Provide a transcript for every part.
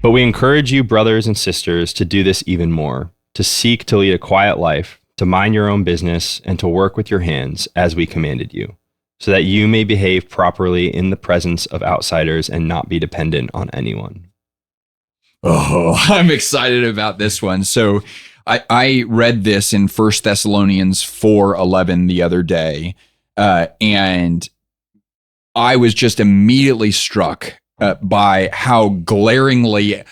But we encourage you, brothers and sisters, to do this even more, to seek to lead a quiet life, to mind your own business, and to work with your hands as we commanded you, so that you may behave properly in the presence of outsiders and not be dependent on anyone. Oh, I'm excited about this one. So I read this in 1 Thessalonians 4:11 the other day, and I was just immediately struck by how glaringly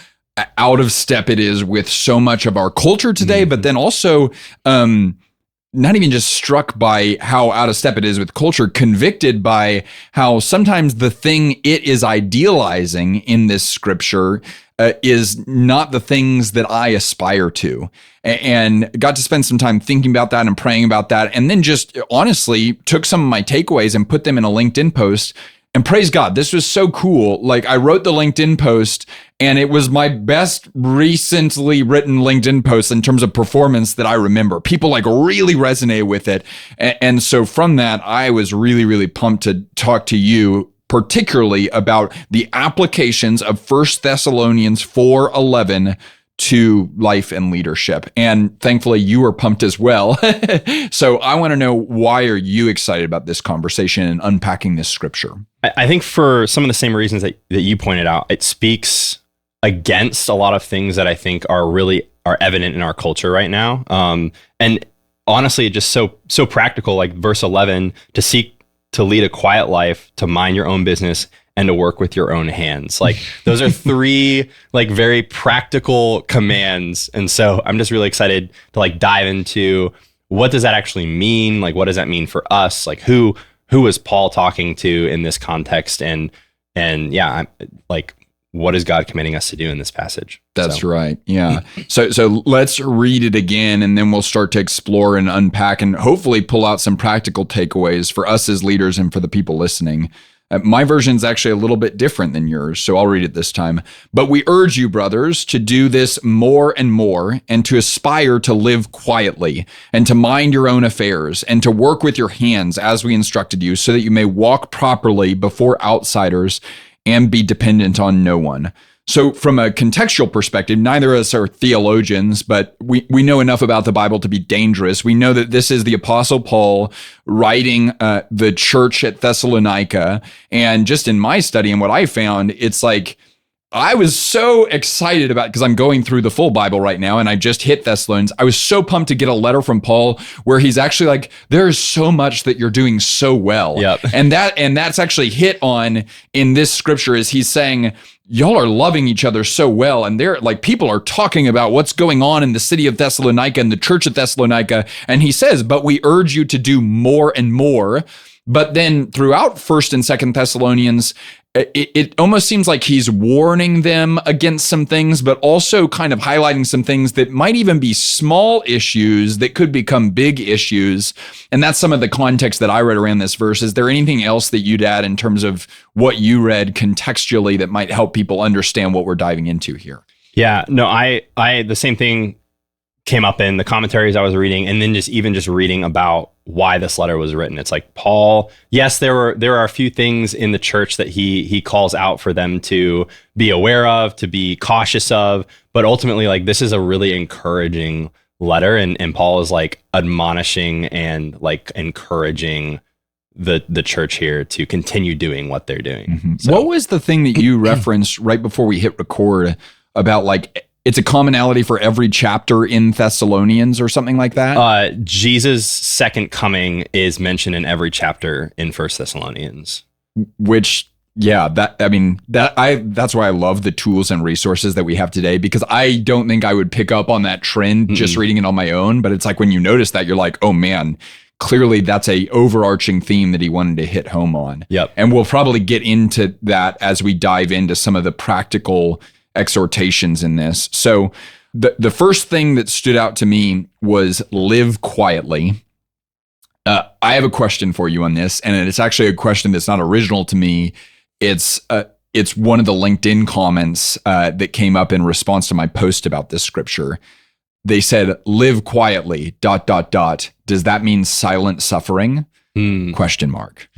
out of step it is with so much of our culture today, but then also not even just struck by how out of step it is with culture, convicted by how sometimes the thing it is idealizing in this scripture is not the things that I aspire to. And got to spend some time thinking about that and praying about that. And then just honestly took some of my takeaways and put them in a LinkedIn post. And praise God, this was so cool. Like, I wrote the LinkedIn post and it was my best recently written LinkedIn post in terms of performance that I remember. People like really resonated with it. And so from that, I was really, really pumped to talk to you, particularly about the applications of 1 Thessalonians 4:11 to life and leadership. And thankfully you were pumped as well. So I want to know, why are you excited about this conversation and unpacking this scripture? I think for some of the same reasons that you pointed out, it speaks against a lot of things that I think are evident in our culture right now. And honestly, just so practical, like verse 11, to seek to lead a quiet life, to mind your own business, and to work with your own hands. Like, those are three like very practical commands. And so I'm just really excited to like dive into, what does that actually mean? Like, what does that mean for us? Like, who is Paul talking to in this context? And yeah, like, what is God commanding us to do in this passage? That's right. Yeah. So let's read it again, and then we'll start to explore and unpack and hopefully pull out some practical takeaways for us as leaders and for the people listening. My version is actually a little bit different than yours, so I'll read it this time. But we urge you, brothers, to do this more and more, and to aspire to live quietly, and to mind your own affairs, and to work with your hands as we instructed you, so that you may walk properly before outsiders and be dependent on no one. So from a contextual perspective, neither of us are theologians, but we know enough about the Bible to be dangerous. We know that this is the Apostle Paul writing the church at Thessalonica. And just in my study and what I found, it's like, I was so excited about, because I'm going through the full Bible right now and I just hit Thessalonians. I was so pumped to get a letter from Paul where he's actually like, there's so much that you're doing so well. Yep. And that's actually hit on in this scripture, is he's saying, y'all are loving each other so well. And they're like, people are talking about what's going on in the city of Thessalonica and the church of Thessalonica. And he says, but we urge you to do more and more. But then throughout 1st and 2nd Thessalonians, it almost seems like he's warning them against some things, but also kind of highlighting some things that might even be small issues that could become big issues. And that's some of the context that I read around this verse. Is there anything else that you'd add in terms of what you read contextually that might help people understand what we're diving into here? Yeah, no, I the same thing came up in the commentaries I was reading, and then just reading about why this letter was written. It's like, Paul, yes, there are a few things in the church that he calls out for them to be aware of, to be cautious of, but ultimately, like, this is a really encouraging letter, and Paul is like admonishing and like encouraging the church here to continue doing what they're doing. Mm-hmm. So, what was the thing that you referenced right before we hit record about, like, it's a commonality for every chapter in Thessalonians or something like that? Jesus' second coming is mentioned in every chapter in 1 Thessalonians. Which, yeah, that's why I love the tools and resources that we have today, because I don't think I would pick up on that trend just reading it on my own. But it's like, when you notice that, you're like, oh man, clearly that's a overarching theme that he wanted to hit home on. Yep. And we'll probably get into that as we dive into some of the practical exhortations in this. So the first thing that stood out to me was live quietly. I have a question for you on this, and it's actually a question that's not original to me. It's one of the LinkedIn comments that came up in response to my post about this scripture. They said, live quietly, ... Does that mean silent suffering? Question mark.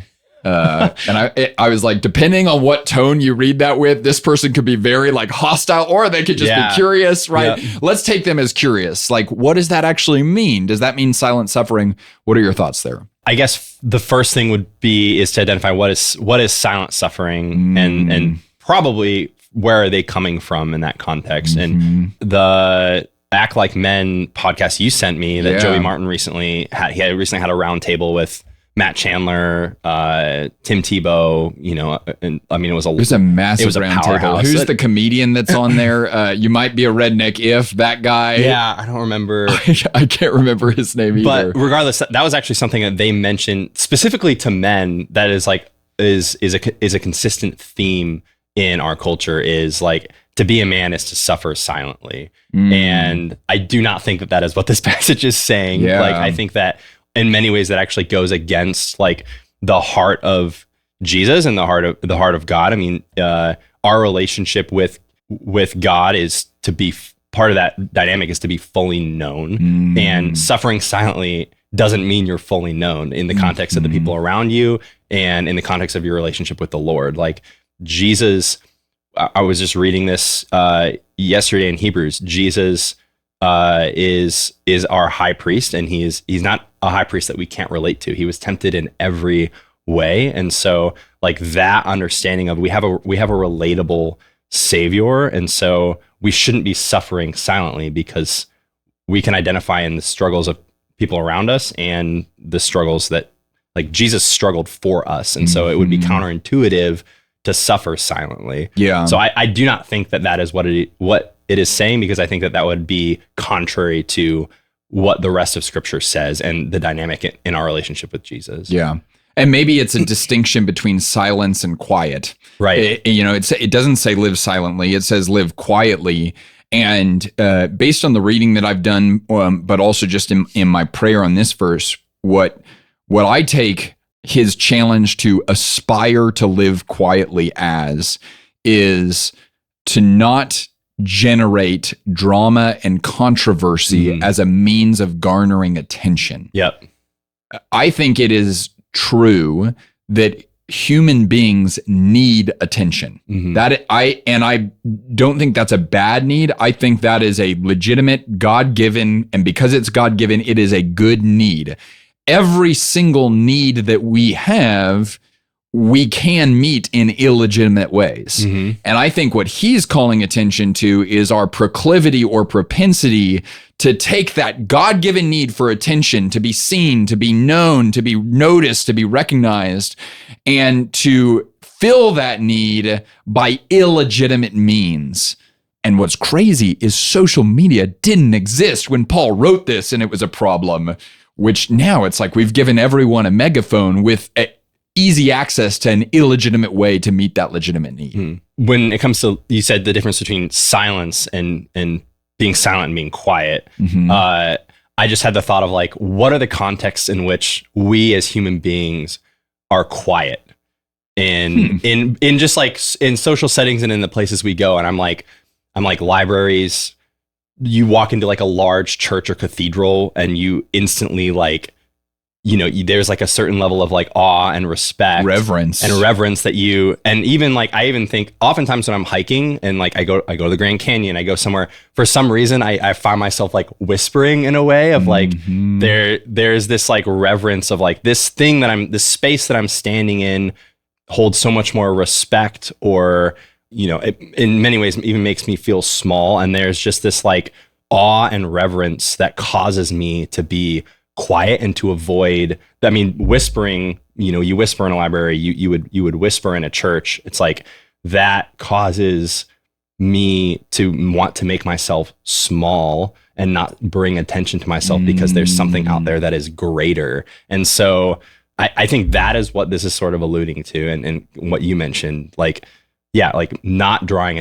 And I was like, depending on what tone you read that with, this person could be very like hostile, or they could just be curious, right? Yeah. Let's take them as curious. Like, what does that actually mean? Does that mean silent suffering? What are your thoughts there? I guess the first thing is to identify what is silent suffering, and probably where are they coming from in that context. And the Act Like Men podcast you sent me that Joey Martin recently had a round table with Matt Chandler, Tim Tebow, and I mean, it was a massive round table. Who's the comedian that's on there? You might be a redneck if that guy. Yeah, I don't remember. I can't remember his name either. But regardless, that was actually something that they mentioned specifically to men. That is like is a consistent theme in our culture. Is like, to be a man is to suffer silently, and I do not think that is what this passage is saying. Yeah. Like, I think that in many ways that actually goes against like the heart of Jesus and the heart of God. I mean, our relationship with God is to be part of that dynamic is to be fully known, and suffering silently doesn't mean you're fully known in the context of the people around you and in the context of your relationship with the Lord. Like Jesus, I was just reading this yesterday in Hebrews. Jesus is our high priest, and he's not a high priest that we can't relate to. He was tempted in every way, and so like that understanding of we have a relatable Savior, and so we shouldn't be suffering silently because we can identify in the struggles of people around us and the struggles that like Jesus struggled for us, and so it would be counterintuitive to suffer silently. Yeah. So I do not think that is what it is saying, because I think that would be contrary to what the rest of Scripture says and the dynamic in our relationship with Jesus. Yeah. And maybe it's a distinction between silence and quiet. Right. It doesn't say live silently. It says live quietly. And based on the reading that I've done, but also just in my prayer on this verse, what I take his challenge to aspire to live quietly as is to not generate drama and controversy as a means of garnering attention. Yep. I think it is true that human beings need attention. I don't think that's a bad need. I think that is a legitimate, God-given, and because it's God-given, it is a good need. Every single need that we have, we can meet in illegitimate ways. And I think what he's calling attention to is our proclivity or propensity to take that God-given need for attention, to be seen, to be known, to be noticed, to be recognized, and to fill that need by illegitimate means. And what's crazy is social media didn't exist when Paul wrote this and it was a problem, which now it's like we've given everyone a megaphone with easy access to an illegitimate way to meet that legitimate need. When it comes to, you said the difference between silence and being silent and being quiet. I just had the thought of like, what are the contexts in which we as human beings are quiet in just like in social settings and in the places we go? And I'm like libraries. You walk into like a large church or cathedral and you instantly like, there's like a certain level of like awe and respect, reverence that and even like, I even think oftentimes when I'm hiking and like I go to the Grand Canyon, I go somewhere, for some reason, I find myself like whispering in a way of like, there's this like reverence of like this space that I'm standing in holds so much more respect, or, it in many ways even makes me feel small. And there's just this like awe and reverence that causes me to be quiet and to avoid, I mean, whispering, you whisper in a library, you would whisper in a church. It's like that causes me to want to make myself small and not bring attention to myself because there's something out there that is greater. And so I think that is what this is sort of alluding to. And what you mentioned, like, yeah, like not drawing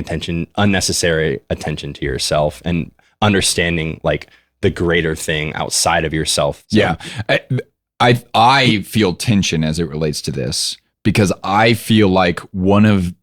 unnecessary attention to yourself and understanding like the greater thing outside of yourself. So, yeah. I feel tension as it relates to this, because I feel like one of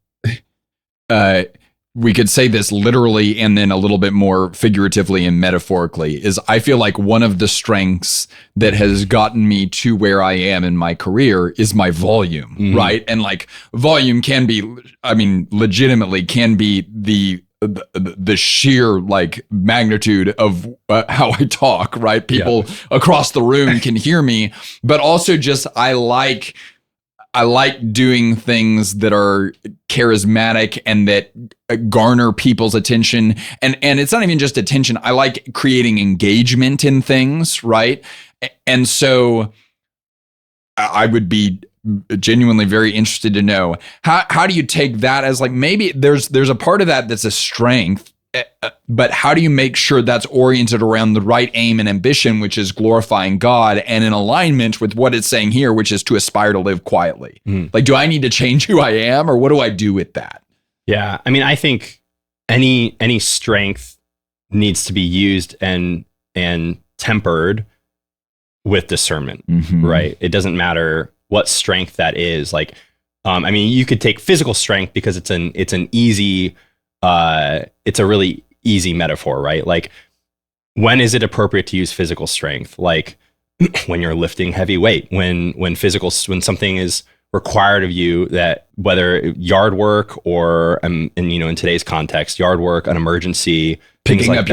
we could say this literally and then a little bit more figuratively and metaphorically, is I feel like one of the strengths that has gotten me to where I am in my career is my volume, right? And like volume can be, I mean, legitimately can be the sheer like magnitude of how I talk, right? People across the room can hear me, but also just I like doing things that are charismatic and that garner people's attention. And it's not even just attention. I like creating engagement in things, right? And so I would be genuinely very interested to know how do you take that as like, maybe there's a part of that that's a strength, but how do you make sure that's oriented around the right aim and ambition, which is glorifying God and in alignment with what it's saying here, which is to aspire to live quietly? Like, do I need to change who I am, or what do I do with that? Yeah. I mean, I think any strength needs to be used and tempered with discernment, right? It doesn't matter what strength that is. Like, I mean, you could take physical strength because it's an easy, it's a really easy metaphor, right? Like, when is it appropriate to use physical strength? Like when you're lifting heavy weight, when something is required of you, that whether yard work or, and you know, in today's context, yard work, an emergency, picking up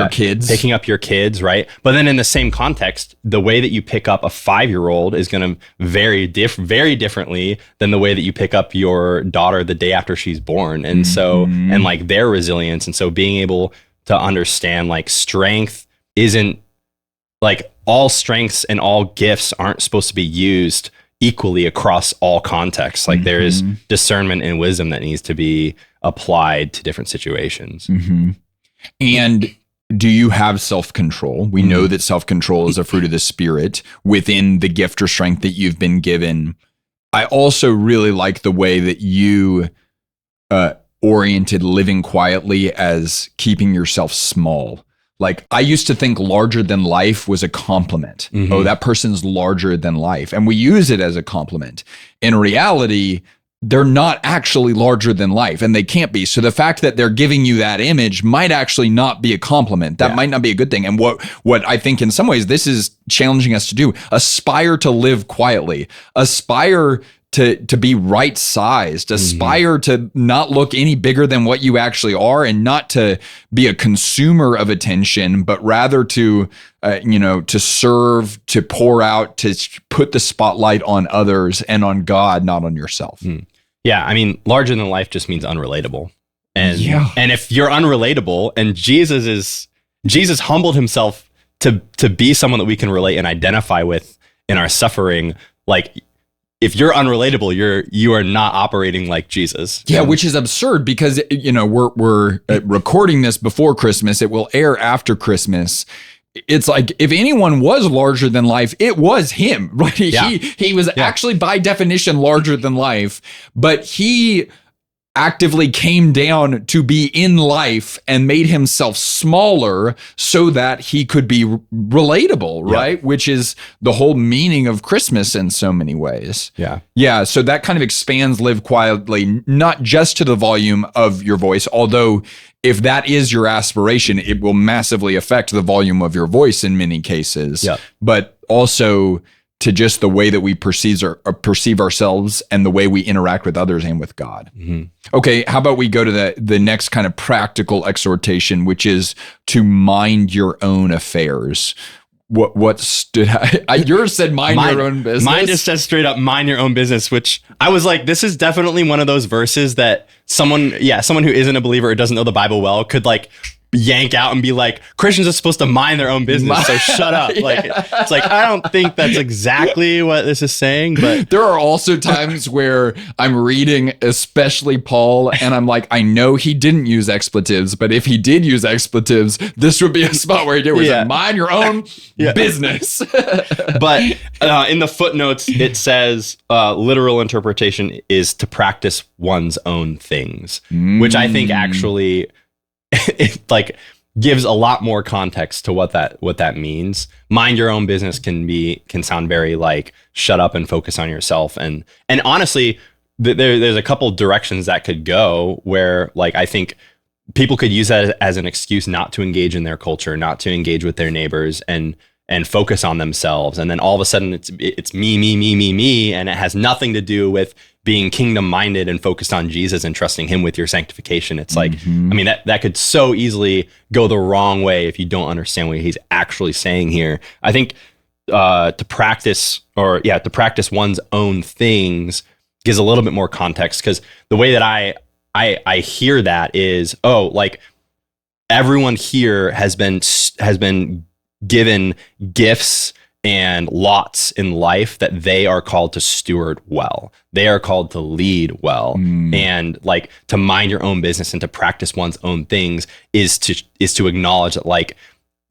your kids, right? But then in the same context, the way that you pick up a 5-year-old is going to vary very differently than the way that you pick up your daughter the day after she's born. And so, and like their resilience. And so being able to understand like strength isn't like, all strengths and all gifts aren't supposed to be used equally across all contexts. Like there is discernment and wisdom that needs to be applied to different situations. And do you have self-control? We know that self-control is a fruit of the Spirit within the gift or strength that you've been given. I also really like the way that you oriented living quietly as keeping yourself small. Like, I used to think larger than life was a compliment. Oh, that person's larger than life. And we use it as a compliment. In reality, they're not actually larger than life, and they can't be. So the fact that they're giving you that image might actually not be a compliment. That might not be a good thing. And what I think in some ways this is challenging us to do, aspire to live quietly, aspire to be right sized, aspire to not look any bigger than what you actually are, and not to be a consumer of attention, but rather to, to serve, to pour out, to put the spotlight on others and on God, not on yourself. Yeah. I mean, larger than life just means unrelatable. And if you're unrelatable, and Jesus humbled himself to be someone that we can relate and identify with in our suffering, like, if you're unrelatable, you are not operating like Jesus. Yeah, which is absurd because we're recording this before Christmas. It will air after Christmas. It's like, if anyone was larger than life, it was him, right? He was actually by definition larger than life, but he actively came down to be in life and made himself smaller so that he could be relatable, right? Which is the whole meaning of Christmas in so many ways. Yeah. So that kind of expands live quietly, not just to the volume of your voice, although if that is your aspiration, it will massively affect the volume of your voice in many cases, but also to just the way that we perceive ourselves and the way we interact with others and with God. Okay, how about we go to the next kind of practical exhortation, which is to mind your own affairs. What stood out? Yours said mind your own business. Mine just says straight up mind your own business, which I was like, this is definitely one of those verses that someone who isn't a believer or doesn't know the Bible well could like yank out and be like, Christians are supposed to mind their own business, so shut up. Like, it's like, I don't think that's exactly what this is saying, but there are also times where I'm reading, especially Paul, and I'm like, I know he didn't use expletives, but if he did use expletives, this would be a spot where he did, where he said, mind your own business. But in the footnotes, it says literal interpretation is to practice one's own things, which I think actually it like gives a lot more context to what that means. Mind your own business can sound very like shut up and focus on yourself, and honestly, there's a couple directions that could go where, like, I think people could use that as an excuse not to engage in their culture, not to engage with their neighbors, and focus on themselves. And then all of a sudden it's me, and it has nothing to do with being kingdom minded and focused on Jesus and trusting him with your sanctification. It's like, I mean, that could so easily go the wrong way if you don't understand what he's actually saying here. I think to practice one's own things gives a little bit more context, because the way that I hear that is, like everyone here has been given gifts and lots in life that they are called to steward well. They are called to lead well. And like to mind your own business and to practice one's own things is to acknowledge that like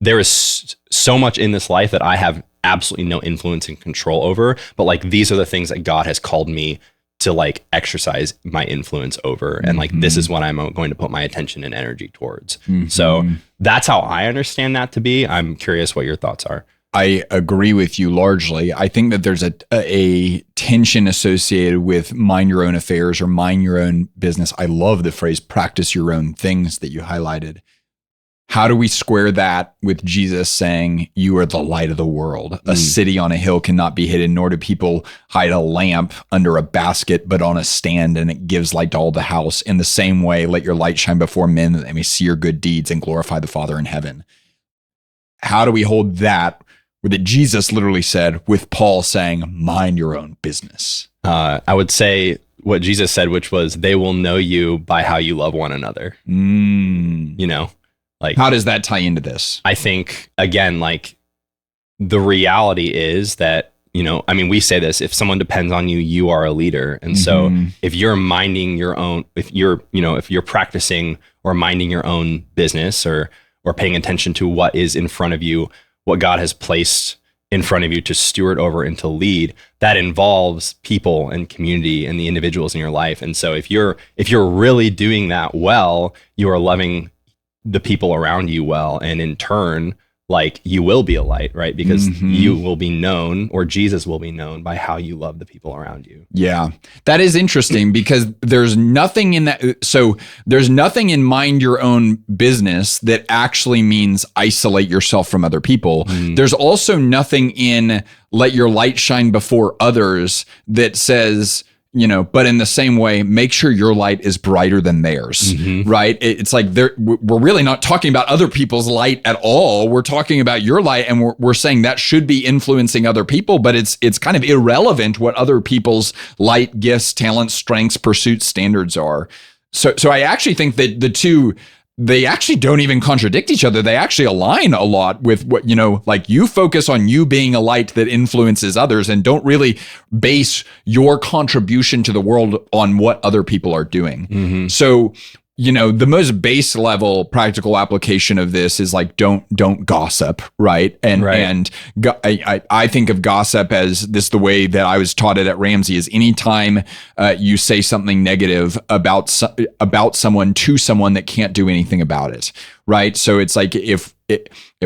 there is so much in this life that I have absolutely no influence and control over, but like these are the things that God has called me to like exercise my influence over. And like, this is what I'm going to put my attention and energy towards. So that's how I understand that to be. I'm curious what your thoughts are. I agree with you largely. I think that there's a tension associated with mind your own affairs or mind your own business. I love the phrase practice your own things that you highlighted. How do we square that with Jesus saying, you are the light of the world? A city on a hill cannot be hidden, nor do people hide a lamp under a basket, but on a stand, and it gives light to all the house. In the same way, let your light shine before men, that they may see your good deeds and glorify the Father in heaven. How do we hold that, that Jesus literally said, with Paul saying, mind your own business? I would say what Jesus said, which was, they will know you by how you love one another. You know? Like, how does that tie into this? I think, again, like the reality is that, you know, I mean, we say this, if someone depends on you, you are a leader. And so if you're minding your own, if you're practicing or minding your own business or paying attention to what is in front of you, what God has placed in front of you to steward over and to lead, that involves people and community and the individuals in your life. And so if you're really doing that well, you are loving the people around you well, and in turn, like, you will be a light, right? Because you will be known, or Jesus will be known, by how you love the people around you. Yeah, that is interesting, because there's nothing in that. So there's nothing in mind your own business that actually means isolate yourself from other people. There's also nothing in let your light shine before others that says, you know, but in the same way, make sure your light is brighter than theirs, right? It's like we're really not talking about other people's light at all. We're talking about your light, and we're saying that should be influencing other people, but it's kind of irrelevant what other people's light, gifts, talents, strengths, pursuits, standards are. So I actually think that the two, they actually don't even contradict each other. They actually align a lot with what, you know, like you focus on you being a light that influences others, and don't really base your contribution to the world on what other people are doing. So, you know, the most base level practical application of this is like, don't gossip, right? And I think of gossip as this, the way that I was taught it at Ramsey, is anytime you say something negative about someone to someone that can't do anything about it, right? So it's like, if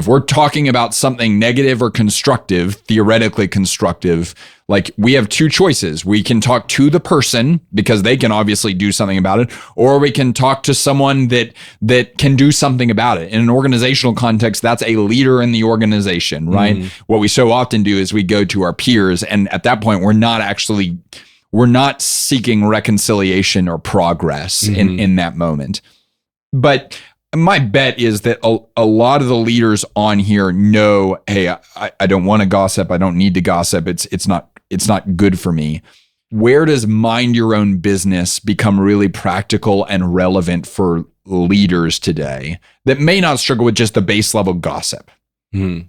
we're talking about something negative or constructive, theoretically constructive, like, we have two choices. We can talk to the person because they can obviously do something about it, or we can talk to someone that can do something about it. In an organizational context, that's a leader in the organization, right? What we so often do is we go to our peers, and at that point, we're not seeking reconciliation or progress in that moment. But my bet is that a lot of the leaders on here know, hey, I don't want to gossip. I don't need to gossip. It's not good for me. Where does mind your own business become really practical and relevant for leaders today that may not struggle with just the base level gossip? The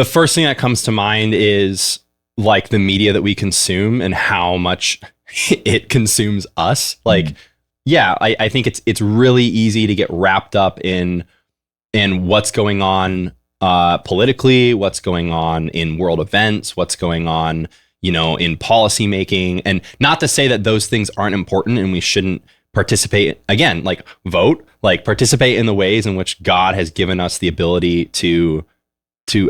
first thing that comes to mind is like the media that we consume and how much it consumes us. Like, yeah, I think it's really easy to get wrapped up in what's going on politically, what's going on in world events, what's going on, you know, in policy making. And not to say that those things aren't important and we shouldn't participate, again, like vote, like participate in the ways in which God has given us the ability to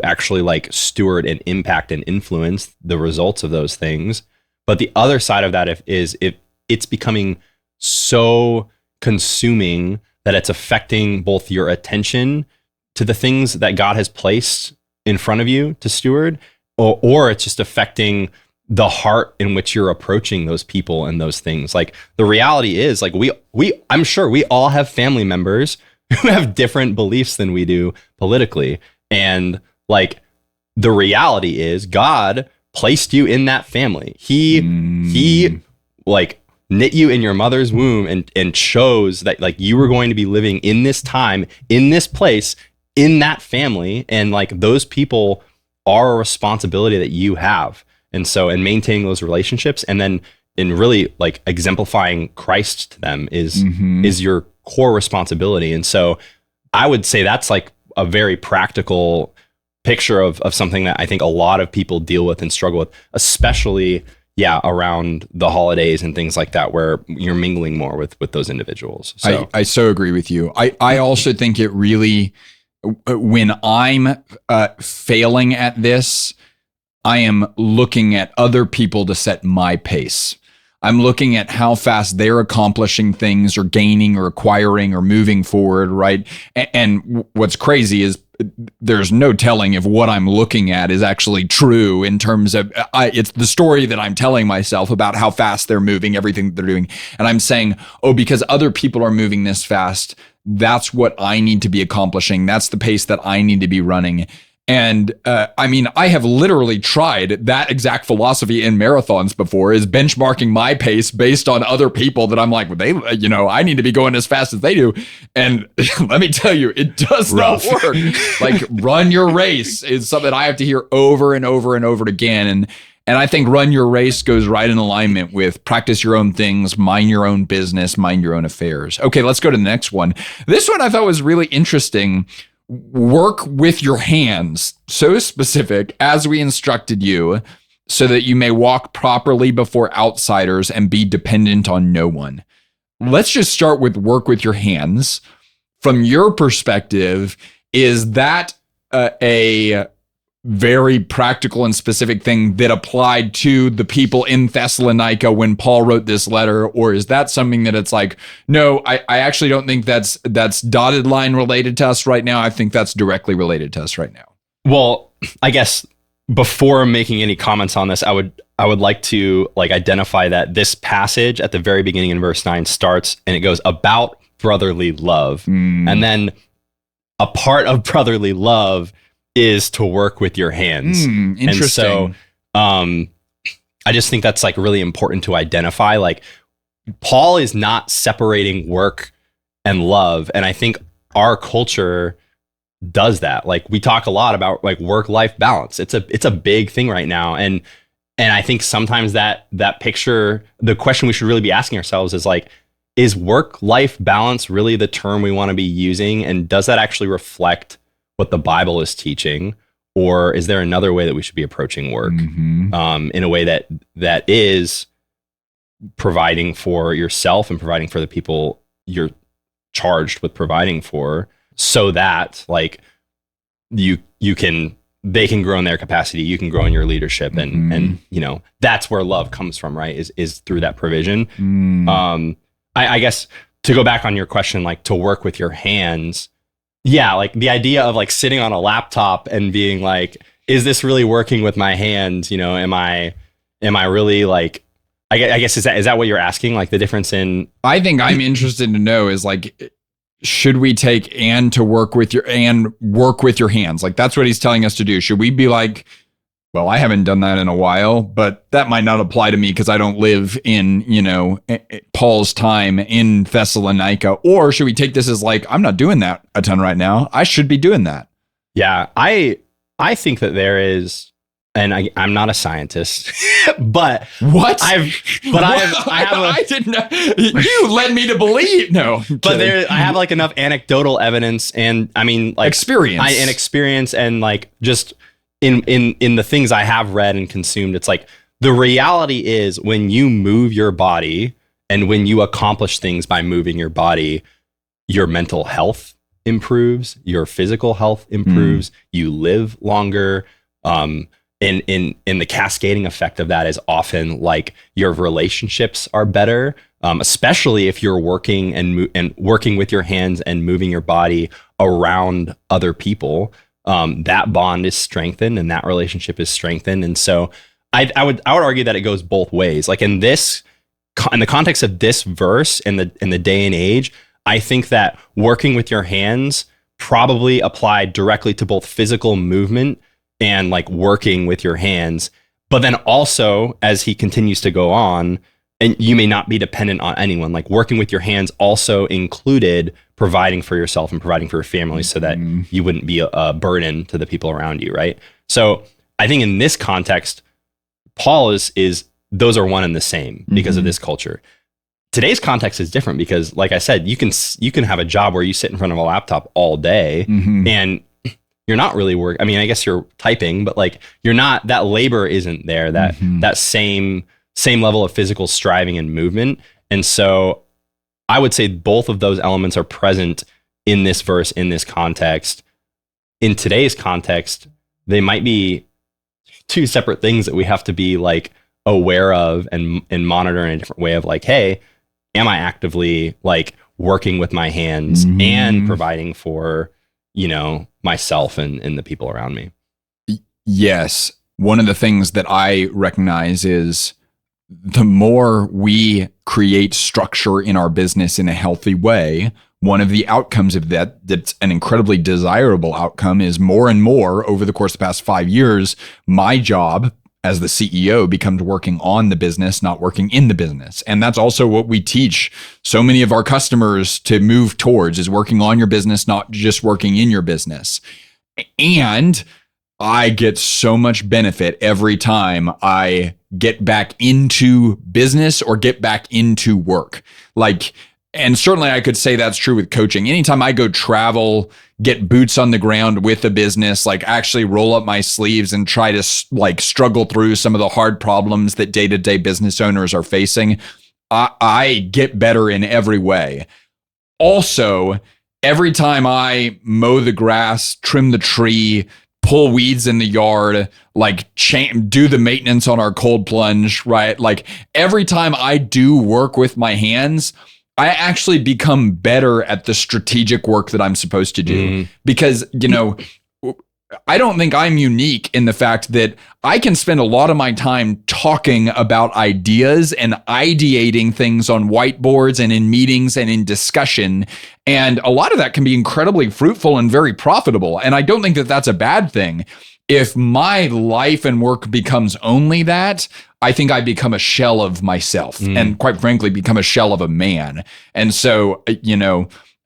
actually like steward and impact and influence the results of those things. But the other side of that is if it's becoming so consuming, that it's affecting both your attention to the things that God has placed in front of you to steward, or it's just affecting the heart in which you're approaching those people and those things. Like, the reality is, like, I'm sure we all have family members who have different beliefs than we do politically. And like, the reality is God placed you in that family. He like knit you in your mother's womb and chose that, like, you were going to be living in this time, in this place, in that family. And like, those people are a responsibility that you have. And so, in maintaining those relationships, and then in really like exemplifying Christ to them is your core responsibility. And so I would say that's like a very practical picture of something that I think a lot of people deal with and struggle with, especially around the holidays and things like that, where you're mingling more with those individuals. So I so agree with you. I also think it really, when I'm failing at this, I am looking at other people to set my pace. I'm looking at how fast they're accomplishing things or gaining or acquiring or moving forward, right? And what's crazy is there's no telling if what I'm looking at is actually true in terms of, it's the story that I'm telling myself about how fast they're moving, everything that they're doing. And I'm saying, oh, because other people are moving this fast, that's what I need to be accomplishing. That's the pace that I need to be running. And I mean, I have literally tried that exact philosophy in marathons before, is benchmarking my pace based on other people that I'm like, well, I need to be going as fast as they do. And let me tell you, it does not work. Like, run your race is something I have to hear over and over and over again. And I think run your race goes right in alignment with practice your own things, mind your own business, mind your own affairs. Okay, let's go to the next one. This one I thought was really interesting. Work with your hands, so specific, as we instructed you, so that you may walk properly before outsiders and be dependent on no one. Let's just start with work with your hands. From your perspective, is that a very practical and specific thing that applied to the people in Thessalonica when Paul wrote this letter? Or is that something that it's like, no, I actually don't think that's dotted line related to us right now. I think that's directly related to us right now. Well, I guess before making any comments on this, I would like to like identify that this passage at the very beginning in verse 9 starts and it goes about brotherly love. And then a part of brotherly love is to work with your hands. Interesting. And so I just think that's like really important to identify. Like, Paul is not separating work and love. And I think our culture does that. Like, we talk a lot about like work-life balance. It's a big thing right now. And I think sometimes that picture, the question we should really be asking ourselves is like, is work-life balance really the term we want to be using? And does that actually reflect what the Bible is teaching? Or is there another way that we should be approaching work in a way that is providing for yourself and providing for the people you're charged with providing for, so that like they can grow in their capacity, you can grow in your leadership, and that's where love comes from, right? Is through that provision. I guess to go back on your question, like to work with your hands. Yeah, like the idea of like sitting on a laptop and being like, is this really working with my hands? Am I really like, I guess, is that what you're asking? Like the difference in... I think I'm interested to know is like, should we take to work with your hands? Like, that's what he's telling us to do. Should we be like, well, I haven't done that in a while, but that might not apply to me because I don't live in, Paul's time in Thessalonica. Or should we take this as like, I'm not doing that a ton right now, I should be doing that? Yeah, I think that there is, and I'm not a scientist, but what? I didn't. You led me to believe. No, but I have like enough anecdotal evidence, and I mean, like experience, and like just in the things I have read and consumed, it's like the reality is when you move your body and when you accomplish things by moving your body, your mental health improves, your physical health improves, you live longer. In the cascading effect of that is often like your relationships are better. especially if you're working and working with your hands and moving your body around other people. That bond is strengthened and that relationship is strengthened. And so I would argue that it goes both ways. Like in the context of this verse in the day and age, I think that working with your hands probably applied directly to both physical movement and like working with your hands. But then also, as he continues to go on, and you may not be dependent on anyone, like working with your hands also included providing for yourself and providing for your family so that you wouldn't be a burden to the people around you, right? So I think in this context, Paul is those are one and the same because of this culture. Today's context is different because, like I said, you can have a job where you sit in front of a laptop all day and you're not really working. I mean, I guess you're typing, but like you're not, that labor isn't there, that same level of physical striving and movement. And so I would say both of those elements are present in this verse, in this context. In today's context, they might be two separate things that we have to be like aware of and monitor in a different way of like, hey, am I actively like working with my hands and providing for, myself and the people around me? Yes. One of the things that I recognize is the more we create structure in our business in a healthy way, one of the outcomes of that's an incredibly desirable outcome is more and more over the course of the past 5 years, my job as the CEO becomes working on the business, not working in the business. And that's also what we teach so many of our customers to move towards, is working on your business, not just working in your business. And I get so much benefit every time I get back into business or get back into work. And certainly I could say that's true with coaching. Anytime I go travel, get boots on the ground with a business, like actually roll up my sleeves and try to struggle through some of the hard problems that day-to-day business owners are facing, I get better in every way. Also, every time I mow the grass, trim the tree, pull weeds in the yard, do the maintenance on our cold plunge, right? Like every time I do work with my hands, I actually become better at the strategic work that I'm supposed to do because, I don't think I'm unique in the fact that I can spend a lot of my time talking about ideas and ideating things on whiteboards and in meetings and in discussion. And a lot of that can be incredibly fruitful and very profitable. And I don't think that that's a bad thing. If my life and work becomes only that, I think I become a shell of myself and quite frankly, become a shell of a man. And so,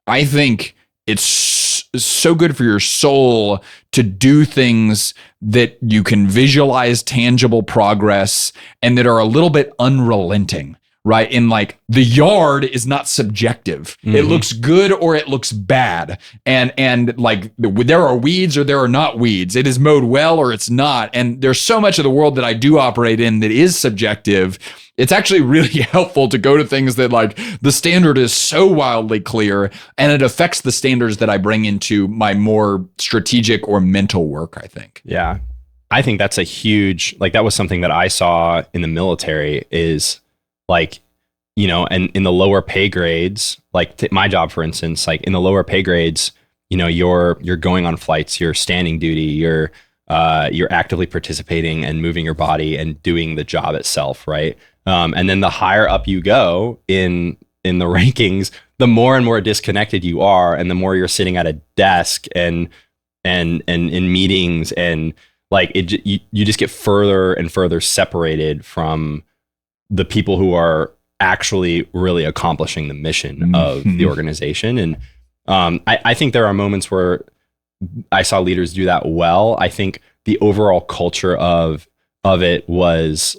I think it's so good for your soul to do things that you can visualize tangible progress and that are a little bit unrelenting, right? In the yard is not subjective. It looks good or it looks bad. And there are weeds or there are not weeds. It is mowed well or it's not. And there's so much of the world that I do operate in that is subjective. It's actually really helpful to go to things that the standard is so wildly clear and it affects the standards that I bring into my more strategic or mental work, I think. Yeah. I think that's a huge, that was something that I saw in the military is and in the lower pay grades, my job, for instance, in the lower pay grades, you're going on flights, you're standing duty, you're actively participating and moving your body and doing the job itself, right? And then the higher up you go in the rankings, the more and more disconnected you are, and the more you're sitting at a desk and in meetings, and you just get further and further separated from the people who are actually really accomplishing the mission of the organization. And I think there are moments where I saw leaders do that well. I think the overall culture of it was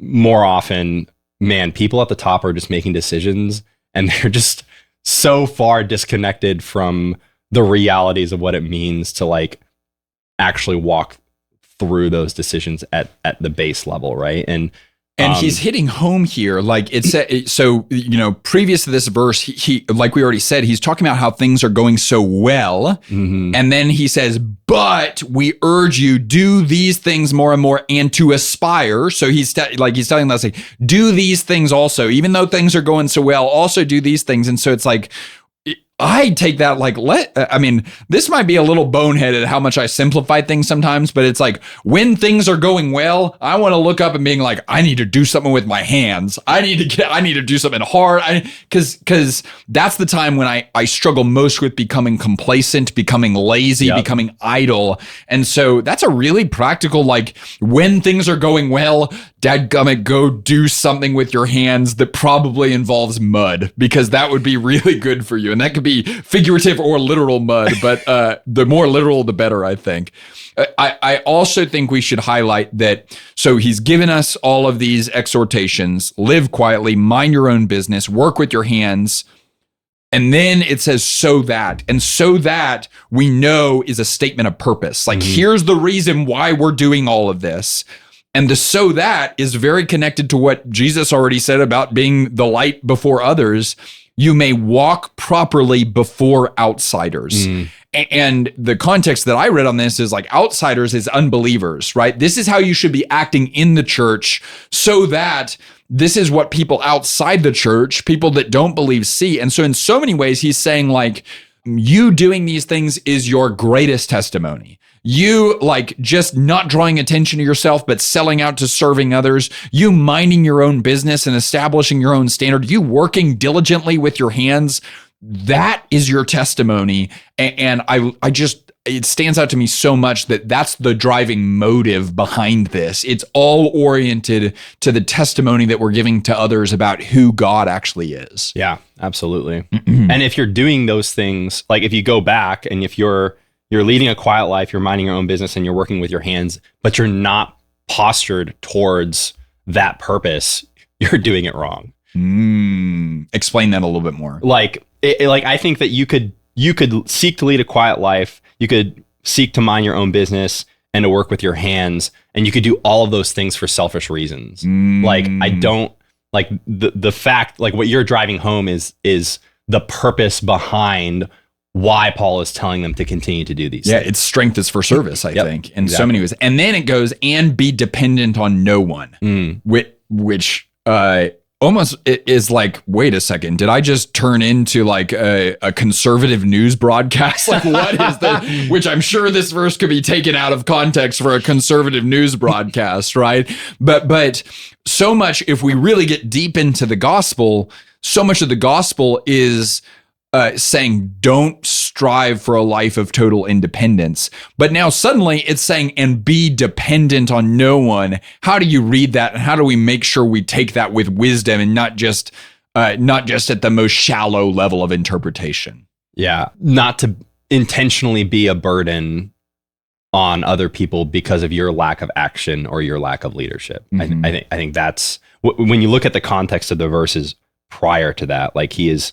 more often, man, people at the top are just making decisions and they're just so far disconnected from the realities of what it means to actually walk through those decisions at the base level, right? And And he's hitting home here. Like so, previous to this verse, he like we already said, he's talking about how things are going so well. Mm-hmm. And then he says, but we urge you, do these things more and more and to aspire. So he's telling us, like, do these things also, even though things are going so well, also do these things. And so it's like, I take that like, this might be a little boneheaded how much I simplify things sometimes, but it's like when things are going well, I want to look up and being like, I need to do something with my hands. I need to do something hard. Cause that's the time when I struggle most with becoming complacent, becoming lazy, becoming idle. And so that's a really practical, like when things are going well, dadgummit, go do something with your hands that probably involves mud, because that would be really good for you. And that could be figurative or literal mud, but the more literal, the better, I think. I also think we should highlight that. So he's given us all of these exhortations: live quietly, mind your own business, work with your hands. And then it says, so that. And so that we know is a statement of purpose. Like, here's the reason why we're doing all of this. And the so that is very connected to what Jesus already said about being the light before others. You may walk properly before outsiders. And the context that I read on this is like outsiders is unbelievers, right? This is how you should be acting in the church, so that this is what people outside the church, people that don't believe, see. And so in so many ways, he's saying like, you doing these things is your greatest testimony. You like just not drawing attention to yourself, but selling out to serving others. You minding your own business and establishing your own standard. You working diligently with your hands. That is your testimony. And it stands out to me so much that that's the driving motive behind this. It's all oriented to the testimony that we're giving to others about who God actually is. Yeah, absolutely. And if you're doing those things, like if you go back and if you're leading a quiet life, you're minding your own business and you're working with your hands, but you're not postured towards that purpose, you're doing it wrong. Explain that a little bit more. Like I think that you could seek to lead a quiet life. You could seek to mind your own business and to work with your hands, and you could do all of those things for selfish reasons. Like I don't like the fact, like what you're driving home is the purpose behind why Paul is telling them to continue to do these things. Its strength is for service, I think, in so many ways. And then it goes, and be dependent on no one, which almost it is like, wait a second, did I just turn into like a conservative news broadcast? Like, what is that? Which I'm sure this verse could be taken out of context for a conservative news broadcast, right? But so much, if we really get deep into the gospel, so much of the gospel is saying don't strive for a life of total independence. But now suddenly it's saying, and be dependent on no one. How do you read that? And how do we make sure we take that with wisdom and not just at the most shallow level of interpretation? Yeah. Not to intentionally be a burden on other people because of your lack of action or your lack of leadership. I think that's when you look at the context of the verses prior to that, like he is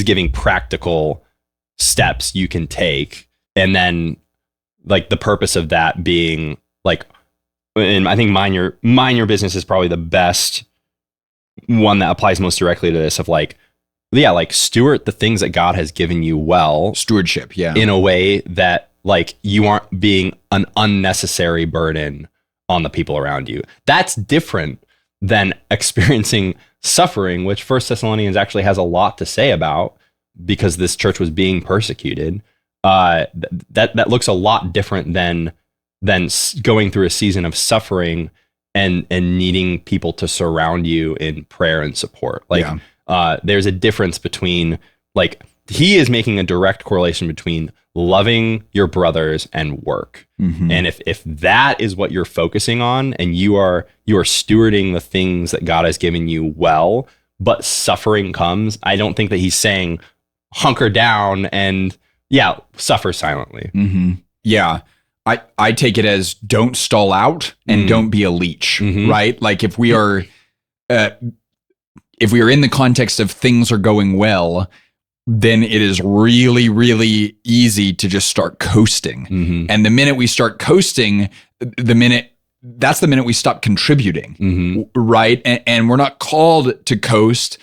giving practical steps you can take. And then like the purpose of that being like, and I think mind your business is probably the best one that applies most directly to this, of like, like steward the things that God has given you well. Stewardship. Yeah. In a way that like you aren't being an unnecessary burden on the people around you. That's different than experiencing suffering, which First Thessalonians actually has a lot to say about, because this church was being persecuted. That looks a lot different than going through a season of suffering and needing people to surround you in prayer and support. Like there's a difference between, like, he is making a direct correlation between loving your brothers and work. And if that is what you're focusing on, and you are stewarding the things that God has given you well, but suffering comes, I don't think that he's saying hunker down and suffer silently. Yeah. I take it as don't stall out and don't be a leech, right? Like if we are in the context of things are going well, then it is really, really easy to just start coasting. And the minute we start coasting, the minute that's the minute we stop contributing, Mm-hmm. right? And we're not called to coast.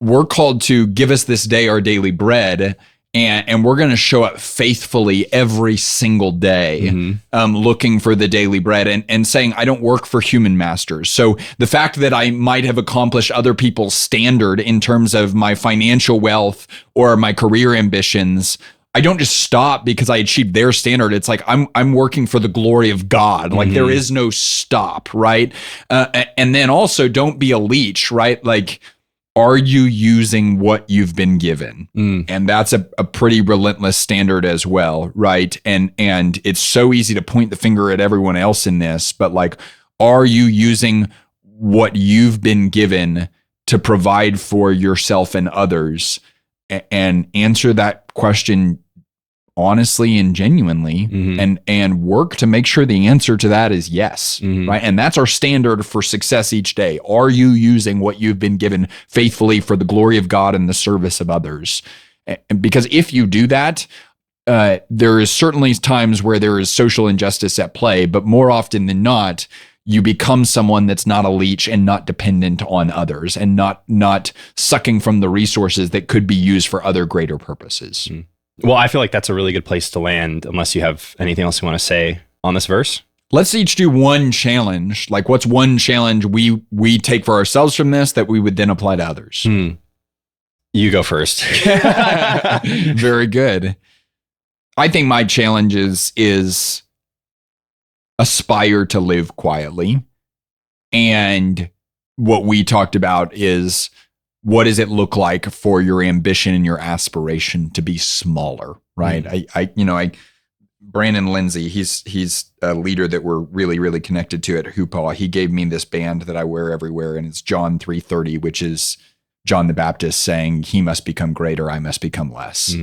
We're called to give us this day our daily bread. And we're going to show up faithfully every single day, looking for the daily bread and saying, I don't work for human masters. So the fact that I might have accomplished other people's standard in terms of my financial wealth or my career ambitions, I don't just stop because I achieved their standard. It's like I'm working for the glory of God. Like there is no stop, right? And then also don't be a leech, right? Like, are you using what you've been given? And that's a pretty relentless standard as well, right? And it's so easy to point the finger at everyone else in this, but like, are you using what you've been given to provide for yourself and others? And answer that question honestly and genuinely, and work to make sure the answer to that is yes, right? And that's our standard for success each day. Are you using what you've been given faithfully for the glory of God and the service of others? And because if you do that, there is certainly times where there is social injustice at play, but more often than not, you become someone that's not a leech and not dependent on others and not sucking from the resources that could be used for other greater purposes. Well, I feel like that's a really good place to land, unless you have anything else you want to say on this verse. Let's each do one challenge. Like, what's one challenge we take for ourselves from this that we would then apply to others? You go first. Very good. I think my challenge is aspire to live quietly. And what we talked about is, what does it look like for your ambition and your aspiration to be smaller, right? Brandon Lindsay, he's a leader that we're really, really connected to at Hoopaw. He gave me this band that I wear everywhere, and it's John 3:30, which is John the Baptist saying, he must become greater, I must become less.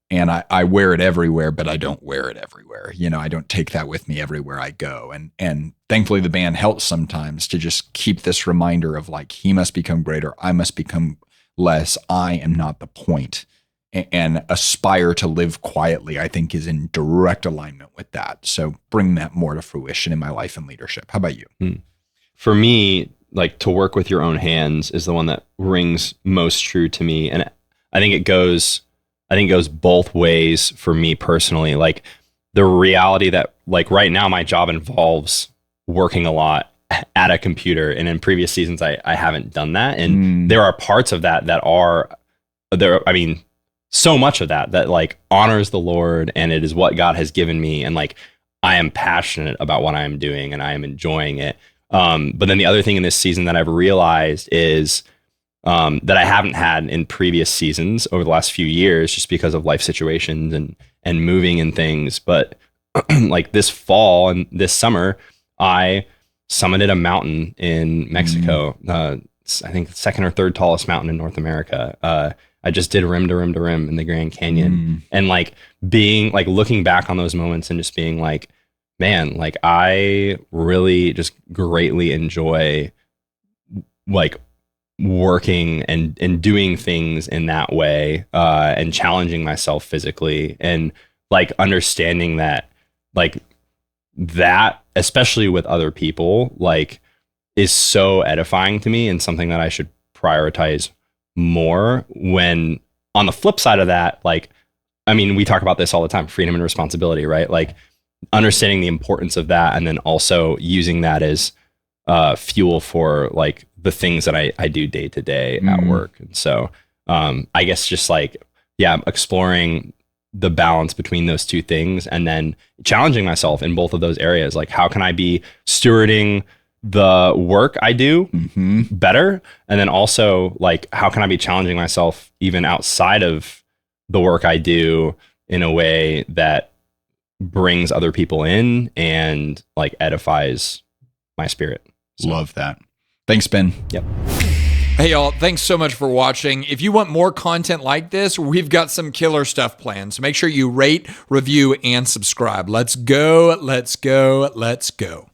And I wear it everywhere, but I don't wear it everywhere. I don't take that with me everywhere I go. And thankfully the band helps sometimes to just keep this reminder of like, he must become greater, I must become less, I am not the point. And aspire to live quietly, I think, is in direct alignment with that. So bring that more to fruition in my life and leadership. How about you? For me, like, to work with your own hands is the one that rings most true to me. And I think it goes both ways for me personally. Like, the reality that, like, right now my job involves working a lot at a computer, and in previous seasons I haven't done that. And there are parts of that are there. I mean, so much of that like honors the Lord, and it is what God has given me. And like, I am passionate about what I am doing and I am enjoying it. But then the other thing in this season that I've realized is that I haven't had in previous seasons over the last few years, just because of life situations and moving and things. But like this fall and this summer, I summited a mountain in Mexico. I think the second or third tallest mountain in North America. I just did rim to rim to rim in the Grand Canyon, and like being like looking back on those moments and just being like, man, like I really just greatly enjoy like working and doing things in that way, and challenging myself physically, and like understanding that like that, especially with other people, like is so edifying to me and something that I should prioritize more. When on the flip side of that, like, I mean, we talk about this all the time, freedom and responsibility, right? Like understanding the importance of that, and then also using that as fuel for like the things that I do day to day at work. And so I guess just like, yeah, exploring the balance between those two things, and then challenging myself in both of those areas. Like, how can I be stewarding the work I do better? And then also like, how can I be challenging myself even outside of the work I do in a way that brings other people in and like edifies my spirit? So. Love that. Thanks, Ben. Yep. Hey, y'all, thanks so much for watching. If you want more content like this, we've got some killer stuff planned. So make sure you rate, review, and subscribe. Let's go, let's go, let's go.